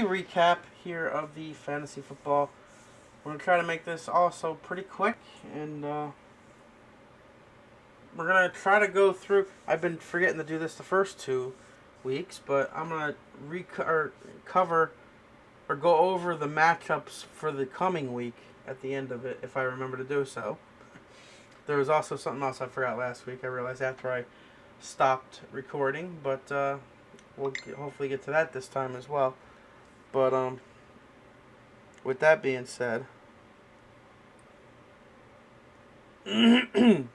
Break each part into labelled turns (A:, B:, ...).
A: weekly recap here of the fantasy football. We're going to try to make this also pretty quick, and we're going to try to go through. I've been forgetting to do this the first 2 weeks, but I'm going to cover or go over the matchups for the coming week at the end of it, if I remember to do so. There was also something else I forgot last week. I realized after I stopped recording, but we'll hopefully get to that this time as well. But with that being said, let's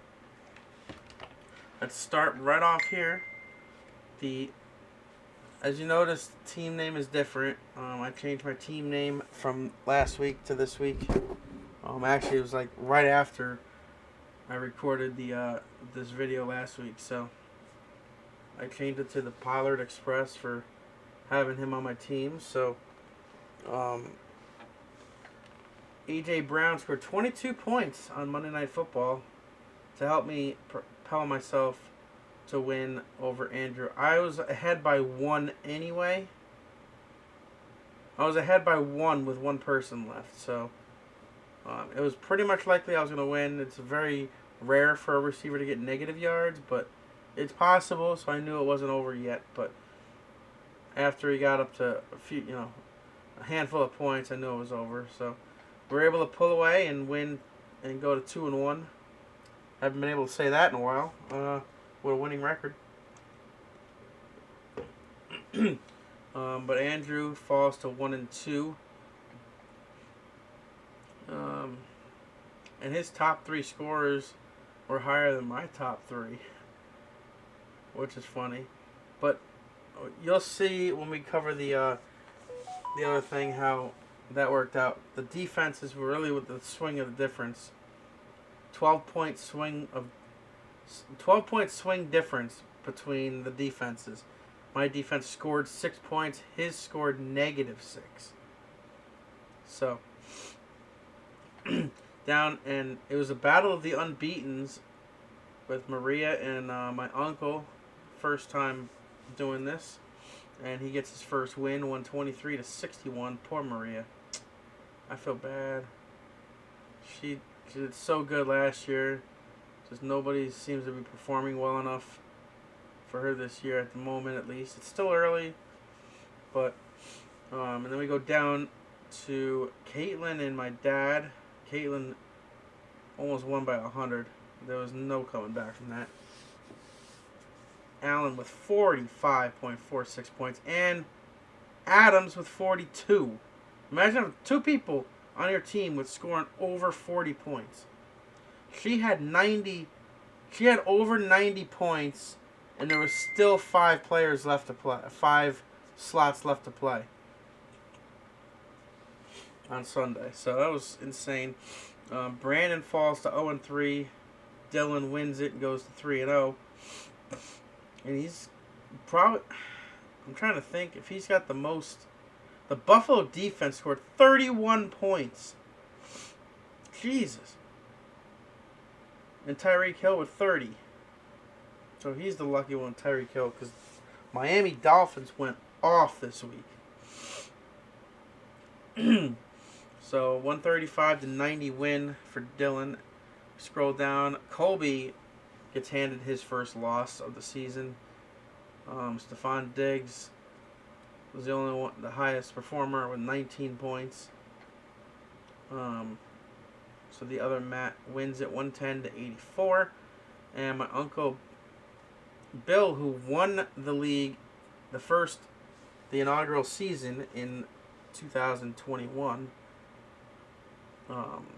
A: start right off here. As you notice, the team name is different. I changed my team name from last week to this week. Actually, it was like right after I recorded this video last week, so I changed it to the Pollard Express for having him on my team. So, A.J. Brown scored 22 points on Monday Night Football to help me propel myself to win over Andrew. I was ahead by 1 anyway. I was ahead by 1 with 1 person left, so it was pretty much likely I was going to win. It's very rare for a receiver to get negative yards, but it's possible, so I knew it wasn't over yet. But after he got up to a handful of points, I knew it was over. So we were able to pull away and win and go to 2-1. Haven't been able to say that in a while. With a winning record. But Andrew falls to 1-2. And his top 3 scorers were higher than my top 3, which is funny. But you'll see when we cover the other thing how that worked out. The defenses were really with the swing of the difference. 12-point swing difference between the defenses. My defense scored 6 points. His scored -6. So down, and it was a battle of the unbeatens with Maria and my uncle. First time doing this, and he gets his first win, 123-61. Poor Maria. I feel bad. She did so good last year. Just nobody seems to be performing well enough for her this year at the moment, at least. It's still early, but and then we go down to Caitlin and my dad. Caitlin almost won by 100. There was no coming back from that. Allen with 45.46 points, and Adams with 42. Imagine having 2 people on your team with scoring over 40 points. She had over 90 points, and there was still 5 players left to play. 5 slots left to play on Sunday. So that was insane. Brandon falls to 0-3. Dylan wins it and goes to 3-0. And he's probably, I'm trying to think if he's got the most. The Buffalo defense scored 31 points. Jesus. And Tyreek Hill with 30. So he's the lucky one, Tyreek Hill, because Miami Dolphins went off this week. So 135-90 win for Dylan. Scroll down. Colby gets handed his first loss of the season. Stephon Diggs was the only one, the highest performer with 19 points. So the other Matt wins it 110-84. And my uncle Bill, who won the league the inaugural season in 2021.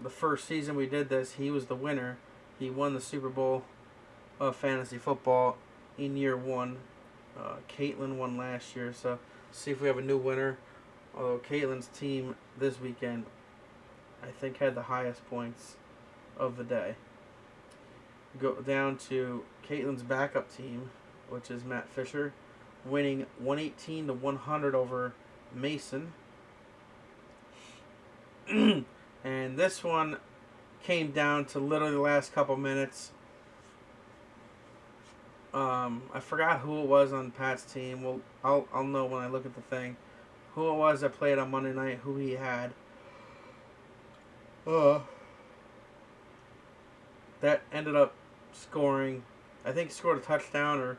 A: The first season we did this, he was the winner. He won the Super Bowl of fantasy football in year 1. Caitlin won last year, so see if we have a new winner. Although Caitlin's team this weekend, I think, had the highest points of the day. Go down to Caitlin's backup team, which is Matt Fisher, winning 118-100 over Mason. And this one came down to literally the last couple minutes. I forgot who it was on Pat's team. Well, I'll know when I look at the thing. who it was that played on Monday night, who he had. Uh, that ended up scoring. I think he scored a touchdown or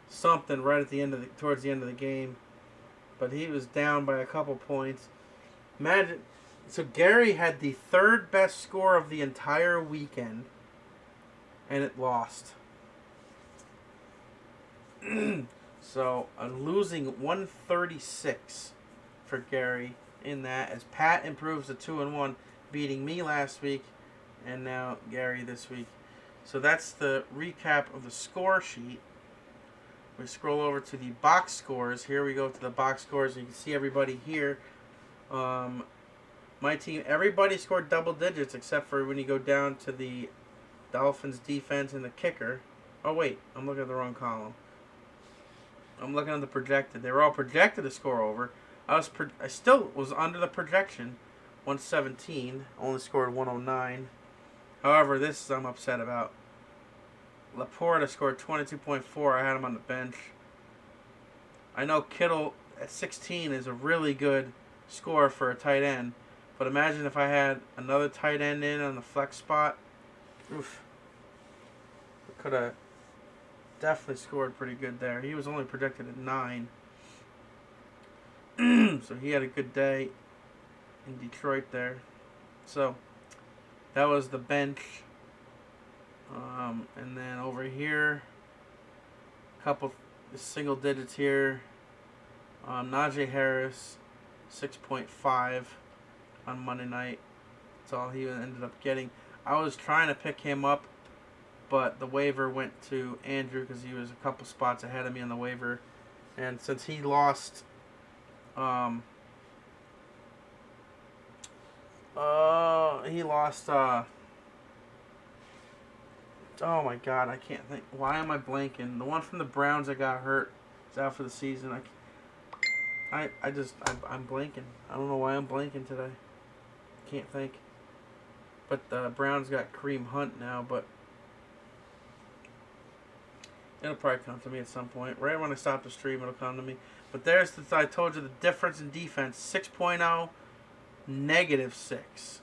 A: something right at the end of towards the end of the game, but he was down by a couple points. Imagine, so Gary had the third best score of the entire weekend, and it lost. So I'm losing 136 for Gary in that, as Pat improves to 2-1, beating me last week, and now Gary this week. So that's the recap of the score sheet. We scroll over to the box scores. Here we go to the box scores. You can see everybody here. My team, everybody scored double digits except for when you go down to the Dolphins defense and the kicker. Oh wait, I'm looking at the wrong column. I'm looking at the projected. They were all projected to score over. I still was under the projection, 117. Only scored 109. However, this I'm upset about. Laporta scored 22.4. I had him on the bench. I know Kittle at 16 is a really good score for a tight end, but imagine if I had another tight end in on the flex spot. Oof. Could have definitely scored pretty good there. He was only projected at 9. So he had a good day in Detroit there. So that was the bench. And then over here, a couple single digits here. Najee Harris, 6.5 on Monday night. That's all he ended up getting. I was trying to pick him up, but the waiver went to Andrew because he was a couple spots ahead of me on the waiver. And since he lost, oh my God, I can't think. Why am I blanking? The one from the Browns that got hurt is out for the season. I'm blanking. I don't know why I'm blanking today. Can't think. But the Browns got Kareem Hunt now, but it'll probably come to me at some point. Right when I stop the stream, it'll come to me. But there's I told you the difference in defense: 6.0, -6.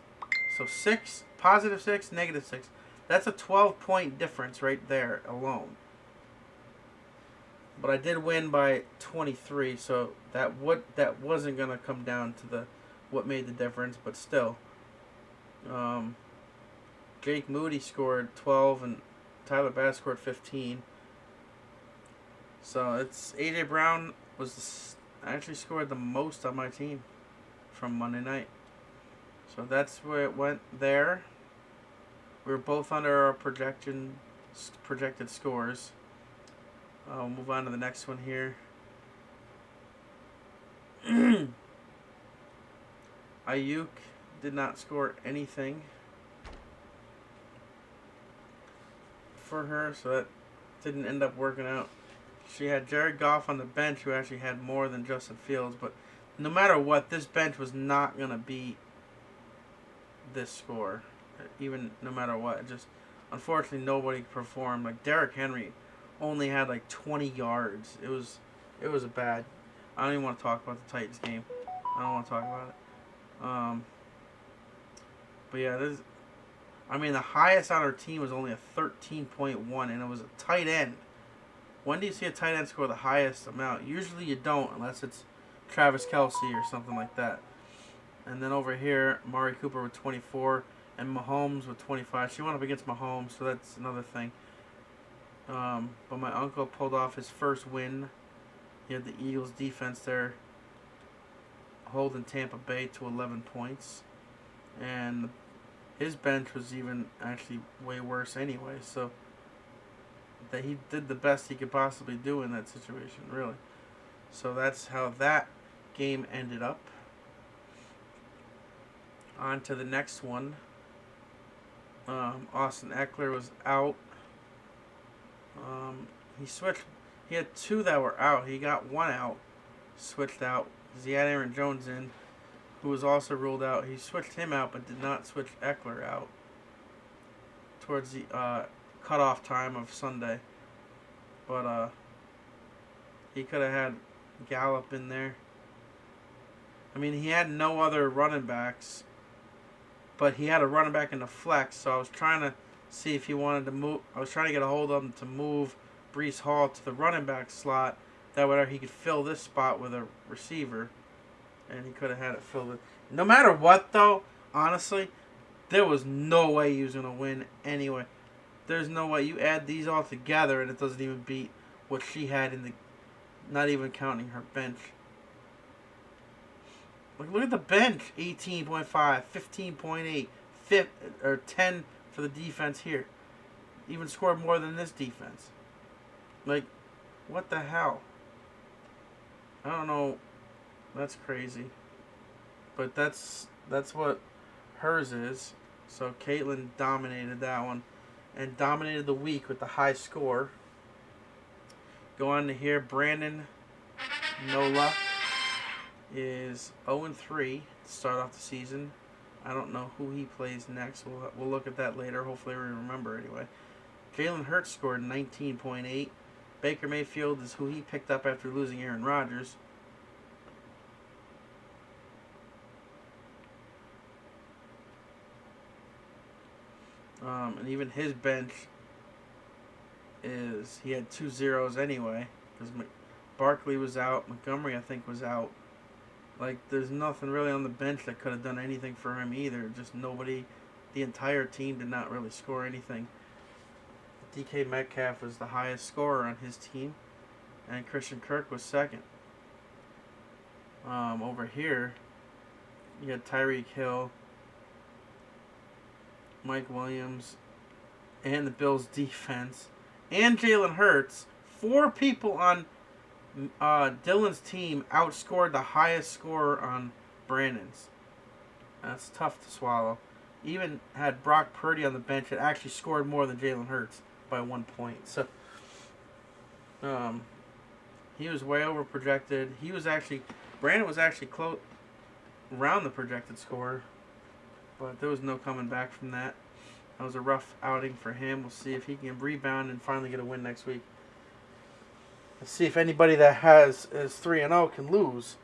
A: So 6, +6, -6. That's a 12-point difference right there alone. But I did win by 23, so that wasn't gonna come down to what made the difference, but still. Jake Moody scored 12 and Tyler Bass scored 15. So it's AJ Brown actually scored the most on my team from Monday night. So that's where it went there. We were both under our projected scores. We'll move on to the next one here. Ayuk did not score anything for her, so that didn't end up working out. She had Jared Goff on the bench, who actually had more than Justin Fields, but no matter what, this bench was not going to beat this score, even no matter what. Just unfortunately, nobody performed. Like Derrick Henry only had like 20 yards. It was a bad. I don't even want to talk about the Titans game. I don't want to talk about it. But yeah, the highest on our team was only a 13.1, and it was a tight end. When do you see a tight end score the highest amount? Usually you don't, unless it's Travis Kelce or something like that. And then over here, Amari Cooper with 24, and Mahomes with 25. She went up against Mahomes, so that's another thing. But my uncle pulled off his first win. He had the Eagles defense there, holding Tampa Bay to 11 points. And his bench was even actually way worse anyway, so that he did the best he could possibly do in that situation, really. So that's how that game ended up. On to the next one. Austin Eckler was out. He switched. He had 2 that were out. He got 1 out, switched out, because he had Aaron Jones in, who was also ruled out. He switched him out, but did not switch Eckler out towards the cutoff time of Sunday. But he could have had Gallup in there. I mean, he had no other running backs, but he had a running back in the flex, so I was trying to see if he wanted to move. I was trying to get a hold of him to move Brees Hall to the running back slot. That way he could fill this spot with a receiver, and he could have had it filled with. No matter what, though, honestly, there was no way he was going to win anyway. There's no way. You add these all together, and it doesn't even beat what she had in the. Not even counting her bench. Look at the bench. 18.5, 15.8, 10 for the defense here. Even scored more than this defense. Like, what the hell? I don't know. That's crazy. But that's what hers is. So Caitlin dominated that one. And dominated the week with the high score. Go on to here. Brandon Nola is 0-3 to start off the season. I don't know who he plays next. We'll look at that later. Hopefully we remember anyway. Jalen Hurts scored 19.8. Baker Mayfield is who he picked up after losing Aaron Rodgers. And even his bench he had 2 zeros anyway, because Barkley was out, Montgomery I think was out. Like, there's nothing really on the bench that could have done anything for him either. Just nobody, the entire team did not really score anything. DK Metcalf was the highest scorer on his team, and Christian Kirk was second. Over here, you had Tyreek Hill, Mike Williams, and the Bills' defense, and Jalen Hurts. 4 people on Dylan's team outscored the highest scorer on Brandon's. That's tough to swallow. Even had Brock Purdy on the bench that actually scored more than Jalen Hurts by 1 point. So, he was way over projected. Brandon was actually close around the projected score, but there was no coming back from that. That was a rough outing for him. We'll see if he can rebound and finally get a win next week. Let's see if anybody that is 3-0 can lose.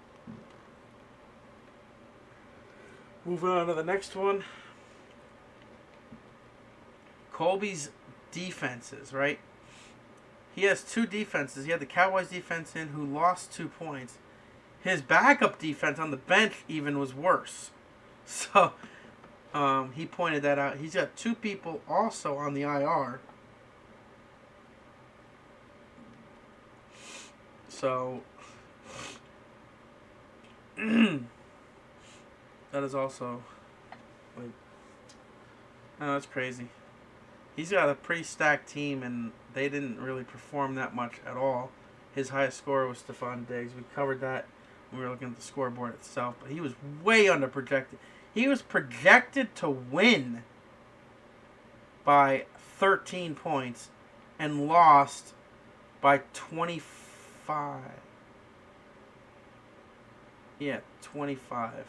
A: Moving on to the next one. Colby's defenses, right? He has 2 defenses. He had the Cowboys defense in who lost 2 points. His backup defense on the bench even was worse. So, he pointed that out. He's got 2 people also on the IR. So, that is also, like, oh, that's crazy. He's got a pretty stacked team, and they didn't really perform that much at all. His highest scorer was Stephon Diggs. We covered that when we were looking at the scoreboard itself, but he was way under projected. He was projected to win by 13 points and lost by 25. Yeah, 25.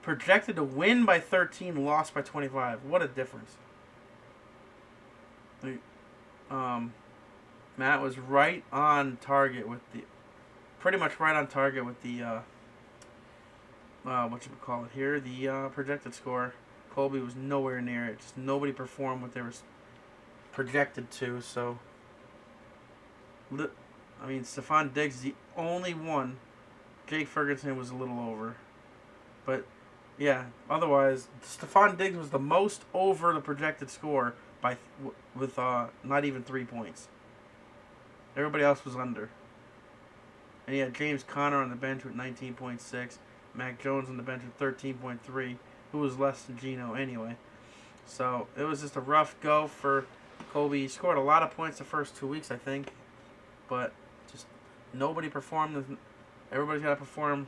A: Projected to win by 13, lost by 25. What a difference. Matt was right on target with pretty much right on target with the, the projected score. Colby was nowhere near it. Just nobody performed what they were projected to, so. I mean, Stephon Diggs is the only one. Jake Ferguson was a little over. But, yeah, otherwise, Stephon Diggs was the most over the projected score with not even 3 points. Everybody else was under. And he had James Conner on the bench with 19.6. Mac Jones on the bench with 13.3, who was less than Geno anyway. So, it was just a rough go for Colby. He scored a lot of points the first 2 weeks, I think. But just nobody performed. Everybody's got to perform.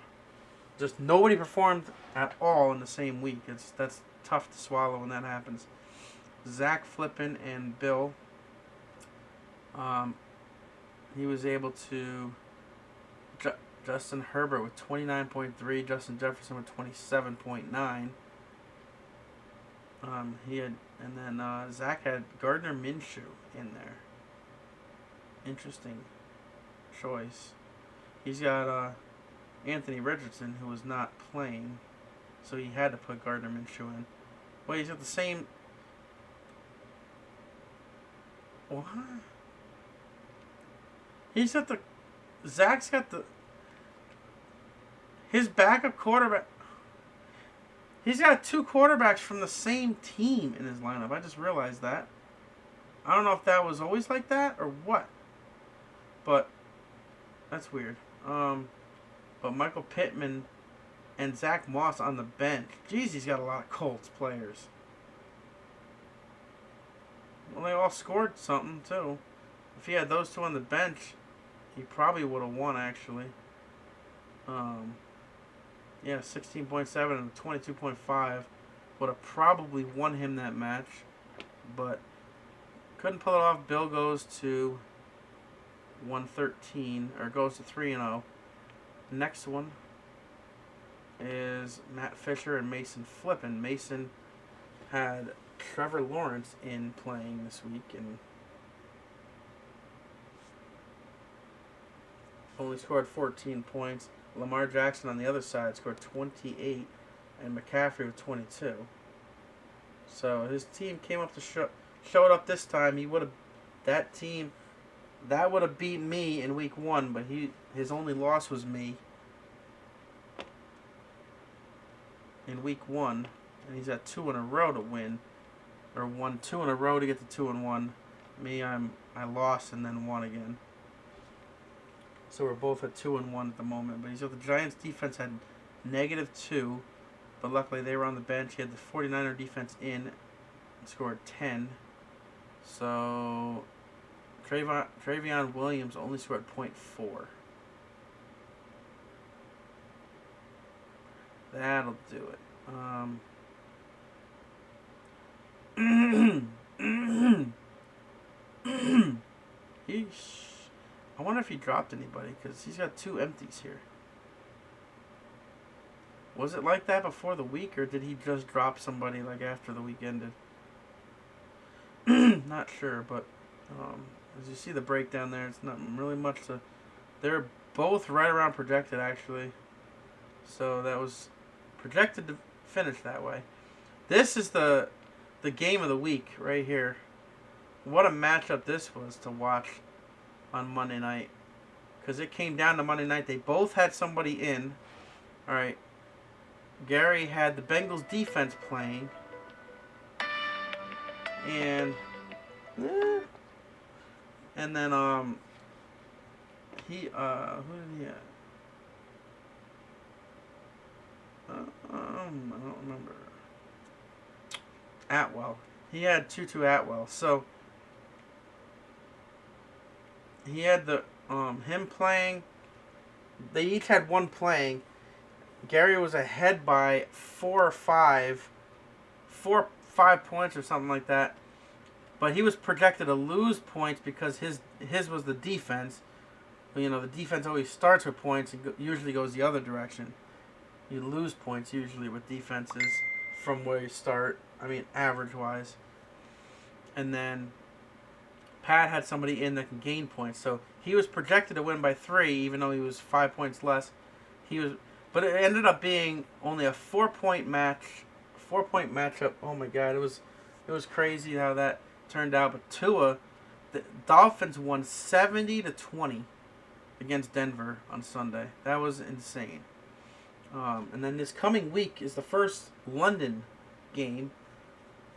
A: Just nobody performed at all in the same week. That's tough to swallow when that happens. Zach Flippin and Bill. He was able to. Justin Herbert with 29.3. Justin Jefferson with 27.9. And then Zach had Gardner Minshew in there. Interesting choice. He's got Anthony Richardson, who was not playing, so he had to put Gardner Minshew in. Well, he's got the same. What? He's got the. Zach's got the. His backup quarterback. He's got 2 quarterbacks from the same team in his lineup. I just realized that. I don't know if that was always like that or what. But that's weird. But Michael Pittman and Zach Moss on the bench. Jeez, he's got a lot of Colts players. Well, they all scored something, too. If he had those 2 on the bench, he probably would have won, actually. Yeah, 16.7 and 22.5 would have probably won him that match. But couldn't pull it off. Bill goes to 113, or goes to 3-0. Next one is Matt Fisher and Mason Flippin. Mason had Trevor Lawrence in playing this week and only scored 14 points. Lamar Jackson on the other side scored 28 and McCaffrey with 22. So his team came up to showed up this time. He would have that would have beat me in week 1, but his only loss was me in week 1, and he's at 2 in a row to win, or won 2 in a row to get to 2-1. Me, I lost and then won again. So we're both at 2-1 at the moment. But the Giants defense had -2, but luckily they were on the bench. He had the 49er defense in and scored 10. So Travion Williams only scored .4. That'll do it. I wonder if he dropped anybody, because he's got 2 empties here. Was it like that before the week, or did he just drop somebody like after the week ended? Not sure, but as you see the breakdown there, it's not really much to... They're both right around projected, actually. So that was projected to finish that way. This is the game of the week right here. What a matchup this was to watch on Monday night, because it came down to Monday night. They both had somebody in. All right, Gary had the Bengals defense playing, and then who did he have? I don't remember. Atwell. He had Tutu Atwell. So he had the him playing. They each had one playing. Gary was ahead by 4 or 5 points or something like that. But he was projected to lose points because his was the defense. You know, the defense always starts with points and usually goes the other direction. You lose points usually with defenses from where you start. I mean, average-wise. And then Pat had somebody in that can gain points. So he was projected to win by 3, even though he was 5 points less. But it ended up being only a 4-point match. 4-point matchup. Oh, my God. It was crazy how that turned out. But Tua, the Dolphins won 70-20 against Denver on Sunday. That was insane. And then this coming week is the first London game.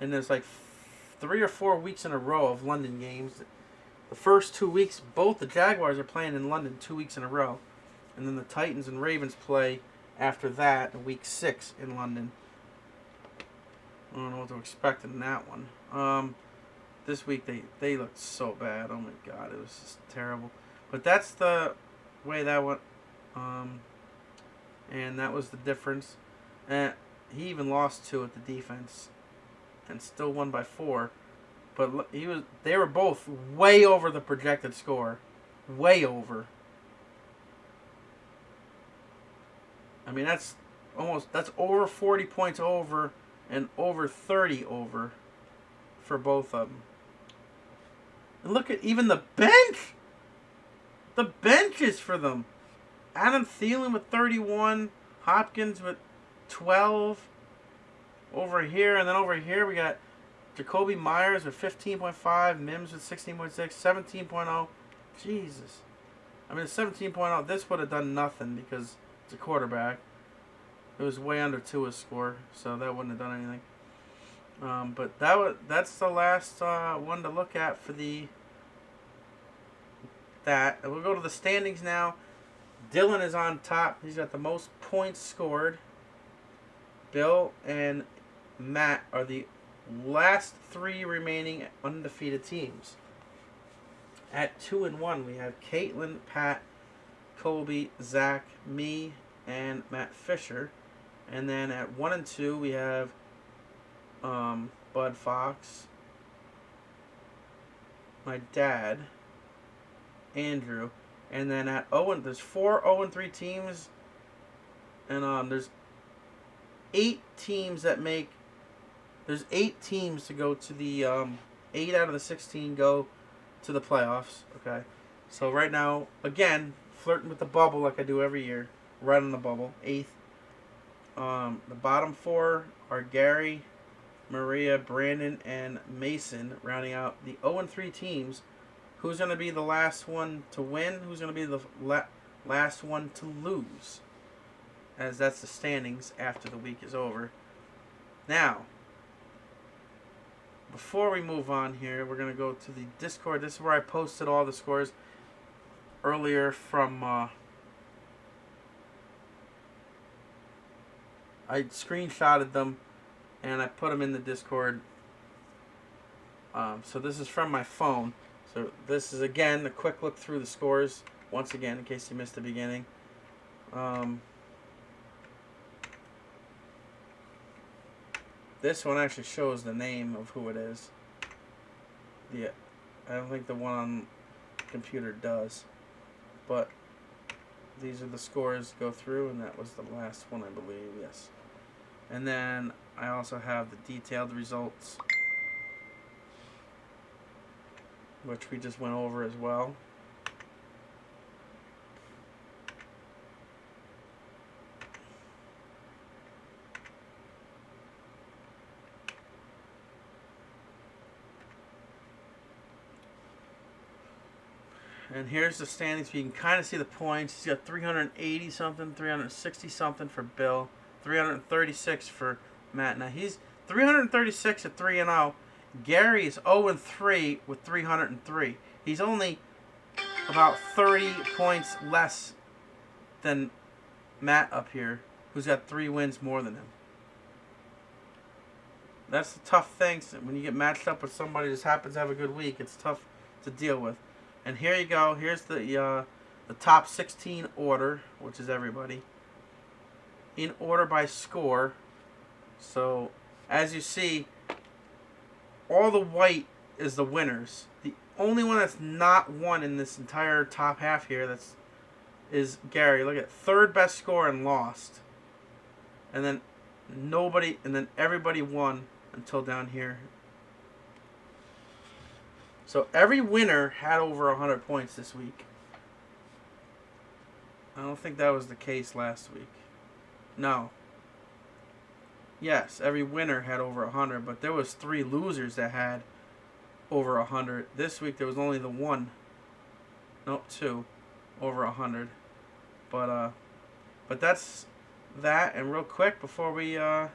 A: And there's like 3 or 4 weeks in a row of London games. The first 2 weeks, both the Jaguars are playing in London 2 weeks in a row. And then the Titans and Ravens play after that in week 6 in London. I don't know what to expect in that one. This week they looked so bad. Oh my God, it was just terrible. But that's the way that went. And that was the difference. And he even lost 2 at the defense, and still won by 4. But they were both way over the projected score, way over. I mean, that's over 40 points over and over 30 over for both of them. And look at even the bench. The benches for them. Adam Thielen with 31. Hopkins with 12. Over here, and then over here we got Jacoby Myers with 15.5. Mims with 16.6. 17.0. Jesus. I mean, 17.0, this would have done nothing because it's a quarterback. It was way under Tua's score, so that wouldn't have done anything. But that's the last one to look at for that. And we'll go to the standings now. Dylan is on top. He's got the most points scored. Bill and Matt are the last three remaining undefeated teams. At 2-1, we have Caitlin, Pat, Colby, Zach, me, and Matt Fisher. And then at 1-2, we have Bud Fox, my dad, Andrew. And then at 0, there's 4 0-3 teams. And there's 8 teams that make. There's 8 teams to go to the 8 out of the 16 go to the playoffs. Okay, so right now, again, flirting with the bubble like I do every year. Right on the bubble, 8th. The bottom 4 are Gary, Maria, Brandon, and Mason, rounding out the 0-3 teams. Who's going to be the last one to win? Who's going to be the last one to lose? As that's the standings after the week is over. Now, before we move on here, we're going to go to the Discord. This is where I posted all the scores earlier from... I screenshotted them and I put them in the Discord. So this is from my phone. So this is, again, a quick look through the scores, once again, in case you missed the beginning. This one actually shows the name of who it is. Yeah, I don't think the one on computer does. But these are the scores go through, and that was the last one, I believe, yes. And then I also have the detailed results, which we just went over as well. And here's the standings. You can kind of see the points. He's got 380 something, 360 something for Bill, 336 for Matt. Now he's 336 at 3-0. Gary is 0-3 with 303. He's only about 30 points less than Matt up here, who's got 3 wins more than him. That's the tough thing. When you get matched up with somebody who just happens to have a good week, it's tough to deal with. And here you go. Here's the top 16 order, which is everybody, in order by score. So, as you see, all the white is the winners. The only one that's not won in this entire top half here is Gary. Look at 3rd best score and lost. And then everybody won until down here. So every winner had over 100 points this week. I don't think that was the case last week. No. Yes, every winner had over 100, but there was 3 losers that had over 100. This week there was only the 2 over 100. But that's that. And real quick before we do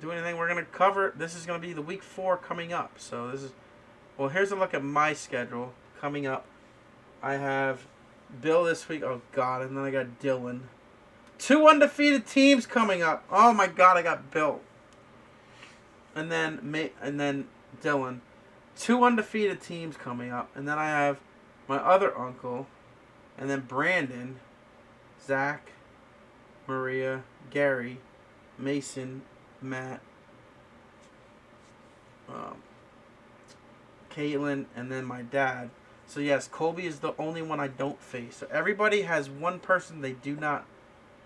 A: anything, we're gonna cover. This is gonna be the week 4 coming up. So this is. Well, here's a look at my schedule coming up. I have Bill this week. Oh, God. And then I got Dylan. 2 undefeated teams coming up. Oh, my God. I got Bill. And then Dylan. 2 undefeated teams coming up. And then I have my other uncle. And then Brandon, Zach, Maria, Gary, Mason, Matt, Caitlin, and then my dad. So yes, Colby is the only one I don't face. So everybody has one person they do not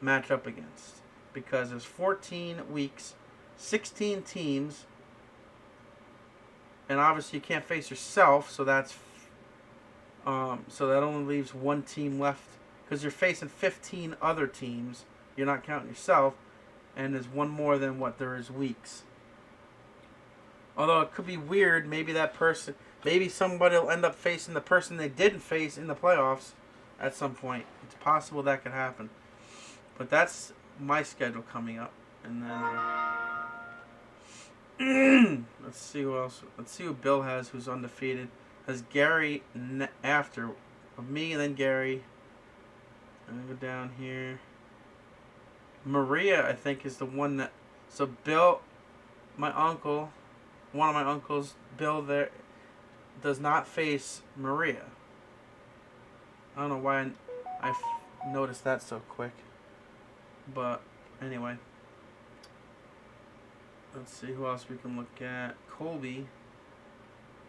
A: match up against, because there's 14 weeks, 16 teams, and obviously you can't face yourself. So that's so that only leaves one team left because you're facing 15 other teams. You're not counting yourself, and there's one more than what there is weeks. Although it could be weird, maybe somebody will end up facing the person they didn't face in the playoffs at some point. It's possible that could happen. But that's my schedule coming up. And then let's see who else. Let's see who Bill has, who's undefeated. Has Gary after me, and then Gary. I'm going to go down here. Maria, I think, is the one that... So Bill, my uncle, one of my uncles, Bill, there does not face Maria. I don't know why I noticed that so quick. But anyway. Let's see who else we can look at. Colby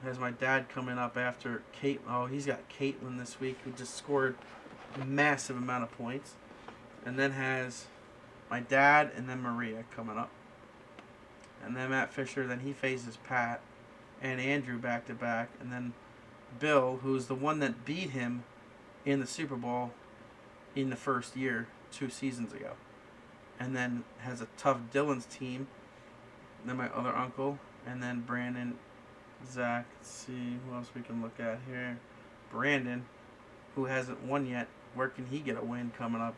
A: has my dad coming up after Kate. Oh, he's got Caitlin this week, who just scored a massive amount of points. And then has my dad and then Maria coming up. And then Matt Fisher, then he faces Pat and Andrew back to back. And then Bill, who's the one that beat him in the Super Bowl in the first year, 2 seasons ago. And then has a tough Dylan's team. And then my other uncle. And then Brandon, Zach. Let's see who else we can look at here. Brandon, who hasn't won yet. Where can he get a win coming up?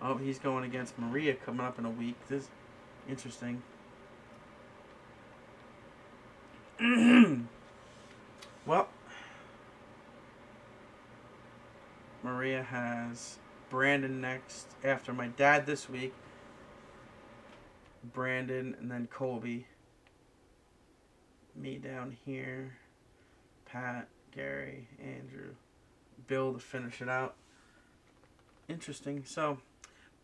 A: Oh, he's going against Maria coming up in a week. This is interesting. Well, Maria has Brandon next after my dad this week. Brandon and then Colby. Me down here. Pat, Gary, Andrew, Bill to finish it out. Interesting. So,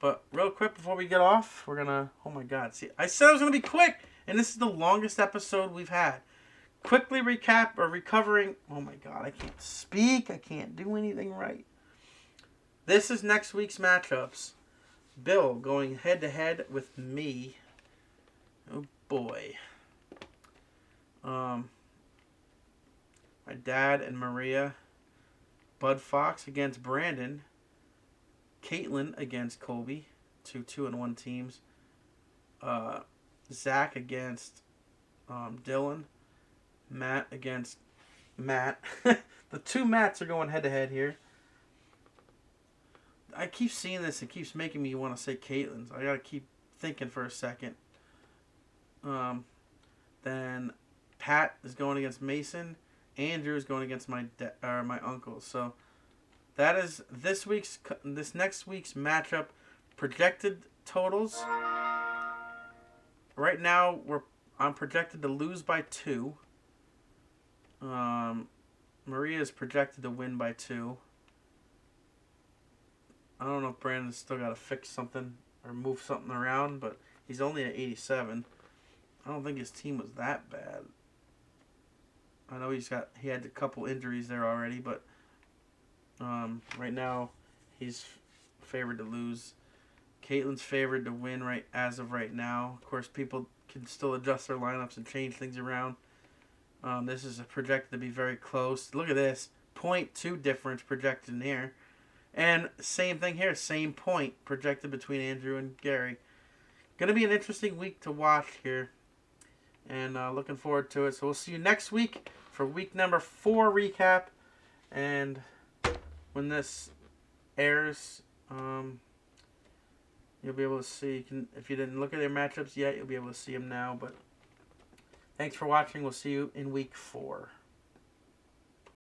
A: but real quick before we get off, we're gonna... Oh my God. See, I said I was gonna be quick, and this is the longest episode we've had. Quickly recap or recovering. Oh my God, I can't speak. I can't do anything right. This is next week's matchups. Bill going head to head with me. Oh boy. My dad and Maria. Bud Fox against Brandon. Caitlin against Colby. 2-2-1 teams. Zach against Dylan. Matt against Matt. The 2 Matts are going head to head here. I keep seeing this. It keeps making me want to say Caitlin's. I gotta keep thinking for a second. Then Pat is going against Mason. Andrew is going against my uncle. So that is this next week's matchup projected totals. Right now I'm projected to lose by 2. Maria is projected to win by 2. I don't know if Brandon's still got to fix something or move something around, but he's only at 87. I don't think his team was that bad. I know he had a couple injuries there already, but right now he's favored to lose. Caitlin's favored to win as of right now. Of course, people can still adjust their lineups and change things around. This is projected to be very close. Look at this. 0.2 difference projected in here. And same thing here. Same point projected between Andrew and Gary. Going to be an interesting week to watch here. And looking forward to it. So we'll see you next week for week number 4 recap. And when this airs, you'll be able to see. If you didn't look at their matchups yet, you'll be able to see them now. But thanks for watching. We'll see you in week 4.